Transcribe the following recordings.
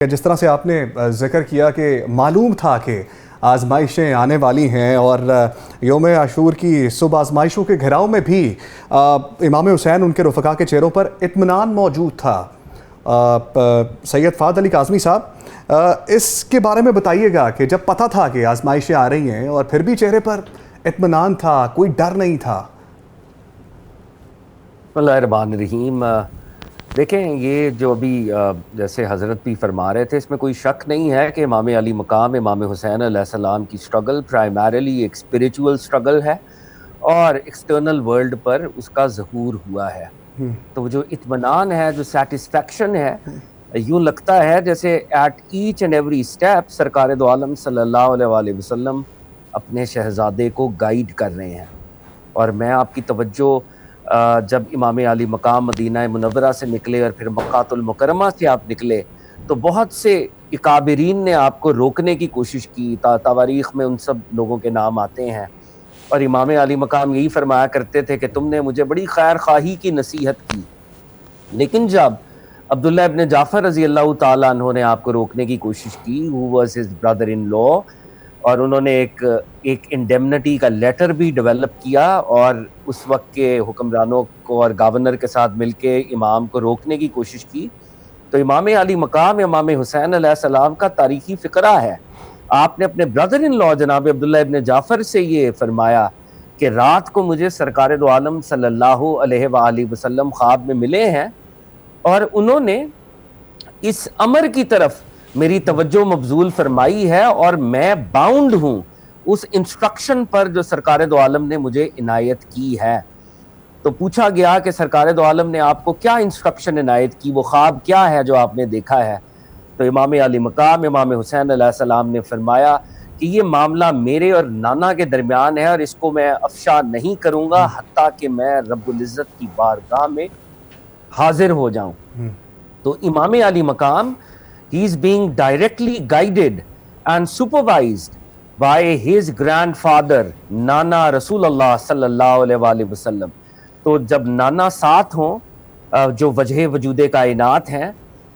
جس طرح سے آپ نے ذکر کیا کہ معلوم تھا کہ آزمائشیں آنے والی ہیں اور یوم عاشور کی صبح آزمائشوں کے گھراؤ میں بھی امام حسین ان کے رفقا کے چہروں پر اطمینان موجود تھا۔ سید فہد علی کاظمی صاحب، اس کے بارے میں بتائیے گا کہ جب پتہ تھا کہ آزمائشیں آ رہی ہیں اور پھر بھی چہرے پر اطمینان تھا، کوئی ڈر نہیں تھا۔ بسم اللہ الرحمن الرحیم۔ دیکھیں، یہ جو ابھی جیسے حضرت بھی فرما رہے تھے، اس میں کوئی شک نہیں ہے کہ امام علی مقام امام حسین علیہ السلام کی سٹرگل پرائمریلی ایک اسپریچول سٹرگل ہے اور ایکسٹرنل ورلڈ پر اس کا ظہور ہوا ہے۔ تو جو اطمینان ہے، جو سیٹسفیکشن ہے، یوں لگتا ہے جیسے at each and every step سرکار دو عالم صلی اللہ علیہ وآلہ وسلم اپنے شہزادے کو گائیڈ کر رہے ہیں۔ اور میں آپ کی توجہ جب امام علی مقام مدینہ منورہ سے نکلے اور پھر مکہ المکرمہ سے آپ نکلے تو بہت سے اکابرین نے آپ کو روکنے کی کوشش کی، تواریخ میں ان سب لوگوں کے نام آتے ہیں، اور امام علی مقام یہی فرمایا کرتے تھے کہ تم نے مجھے بڑی خیر خواہی کی نصیحت کی، لیکن جب عبداللہ ابن جعفر رضی اللہ تعالیٰ عنہ نے آپ کو روکنے کی کوشش کی، who was his brother in law، اور انہوں نے ایک انڈیمنٹی کا لیٹر بھی ڈیولپ کیا اور اس وقت کے حکمرانوں کو اور گورنر کے ساتھ مل کے امام کو روکنے کی کوشش کی، تو امام علی مقام امام حسین علیہ السلام کا تاریخی فقرہ ہے۔ آپ نے اپنے برادر ان لا جناب عبداللہ ابن جعفر سے یہ فرمایا کہ رات کو مجھے سرکار دو عالم صلی اللہ علیہ وآلہ وسلم خواب میں ملے ہیں اور انہوں نے اس امر کی طرف میری توجہ مبذول فرمائی ہے اور میں باؤنڈ ہوں اس انسٹرکشن پر جو سرکار دو عالم نے مجھے عنایت کی ہے۔ تو پوچھا گیا کہ سرکار دو عالم نے آپ کو کیا انسٹرکشن عنایت کی، وہ خواب کیا ہے جو آپ نے دیکھا ہے؟ تو امام علی مقام امام حسین علیہ السلام نے فرمایا کہ یہ معاملہ میرے اور نانا کے درمیان ہے اور اس کو میں افشا نہیں کروں گا حتیٰ کہ میں رب العزت کی بارگاہ میں حاضر ہو جاؤں۔ تو امام علی مقام he is being directly guided and supervised by his grandfather نانا رسول اللہ صلی اللہ علیہ وآلہ وسلم۔ تو جب نانا ساتھ ہوں جو وجہ وجود کائنات ہیں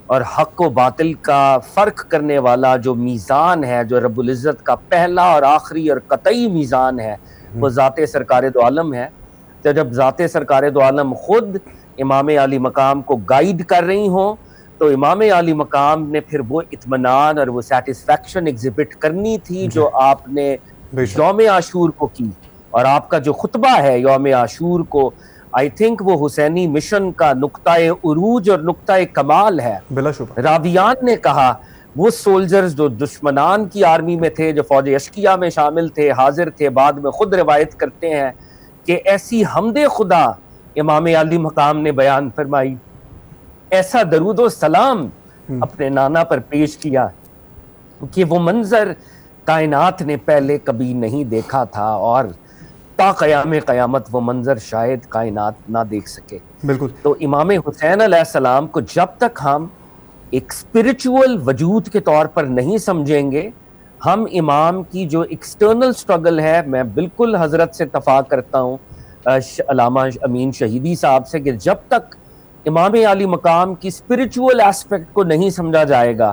اور حق و باطل کا فرق کرنے والا جو میزان ہے، جو رب العزت کا پہلا اور آخری اور قطعی میزان ہے، وہ ذات سرکار دو عالم ہے۔ تو جب ذات سرکار دو عالم خود امام علی مقام کو گائیڈ کر رہی ہوں تو امام علی مقام نے پھر وہ اطمینان اور وہ سیٹسفیکشن ایگزیبٹ کرنی تھی جو آپ نے یوم عاشور کو کی، اور آپ کا جو خطبہ ہے یوم عاشور کو، آئی تھنک وہ حسینی مشن کا نقطہ عروج اور نقطہ کمال ہے۔ بلا شبہ راویان نے کہا وہ سولجرز جو دشمنان کی آرمی میں تھے، جو فوج اشقیہ میں شامل تھے، حاضر تھے، بعد میں خود روایت کرتے ہیں کہ ایسی حمد خدا امام علی مقام نے بیان فرمائی، ایسا درود و سلام اپنے نانا پر پیش کیا کہ وہ منظر کائنات نے پہلے کبھی نہیں دیکھا تھا اور تا قیام قیامت وہ منظر شاید کائنات نہ دیکھ سکے۔ بالکل۔ تو امام حسین علیہ السلام کو جب تک ہم ایک اسپرچول وجود کے طور پر نہیں سمجھیں گے، ہم امام کی جو ایکسٹرنل سٹرگل ہے، میں بالکل حضرت سے اتفاق کرتا ہوں علامہ امین شہیدی صاحب سے، کہ جب تک امام علی مقام کی اسپرچول ایسپیکٹ کو نہیں سمجھا جائے گا،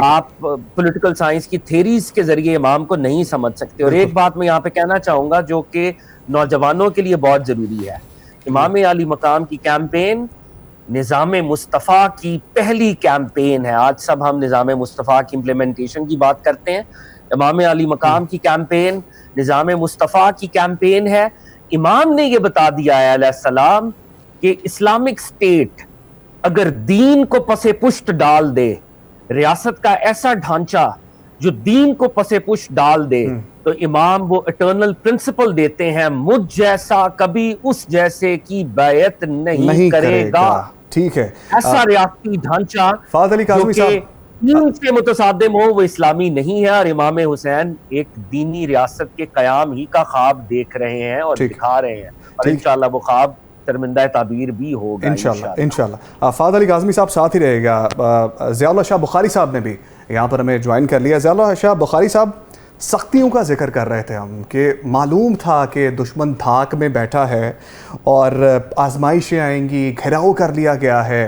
آپ پولیٹیکل سائنس کی تھیریز کے ذریعے امام کو نہیں سمجھ سکتے۔ اور ایک بات میں یہاں پہ کہنا چاہوں گا جو کہ نوجوانوں کے لیے بہت ضروری ہے، امام علی مقام کی کیمپین نظام مصطفیٰ کی پہلی کیمپین ہے۔ آج سب ہم نظام مصطفیٰ کی امپلیمنٹیشن کی بات کرتے ہیں، امام علی مقام کی کیمپین نظام مصطفیٰ کی کیمپین ہے۔ امام نے یہ بتا دیا ہے علیہ السلام کہ اسلامک اسٹیٹ اگر دین کو پس پشت ڈال دے، ریاست کا ایسا ڈھانچہ جو دین کو پس پشت ڈال دے، تو امام وہ اٹرنل پرنسپل دیتے ہیں، مجھ جیسا کبھی اس جیسے کی بیعت نہیں کرے گا۔ ٹھیک ہے، ایسا ریاستی ڈھانچہ فہد علی جو کاظمی کہ صاحب دین سے متصادم ہو وہ اسلامی نہیں ہے، اور امام حسین ایک دینی ریاست کے قیام ہی کا خواب دیکھ رہے ہیں اور دکھا رہے ہیں، اور انشاءاللہ وہ خواب ترمندہ تعبیر بھی ہوگا انشاءاللہ۔ فہد علی کاظمی صاحب ساتھ ہی رہے گا۔ ضیاء اللہ شاہ بخاری صاحب نے بھی یہاں پر ہمیں جوائن کر لیا۔ ضیاء اللہ شاہ بخاری صاحب، سختیوں کا ذکر کر رہے تھے ہم کہ معلوم تھا کہ دشمن دھاک میں بیٹھا ہے اور آزمائشیں آئیں گی، گھیراؤ کر لیا گیا ہے،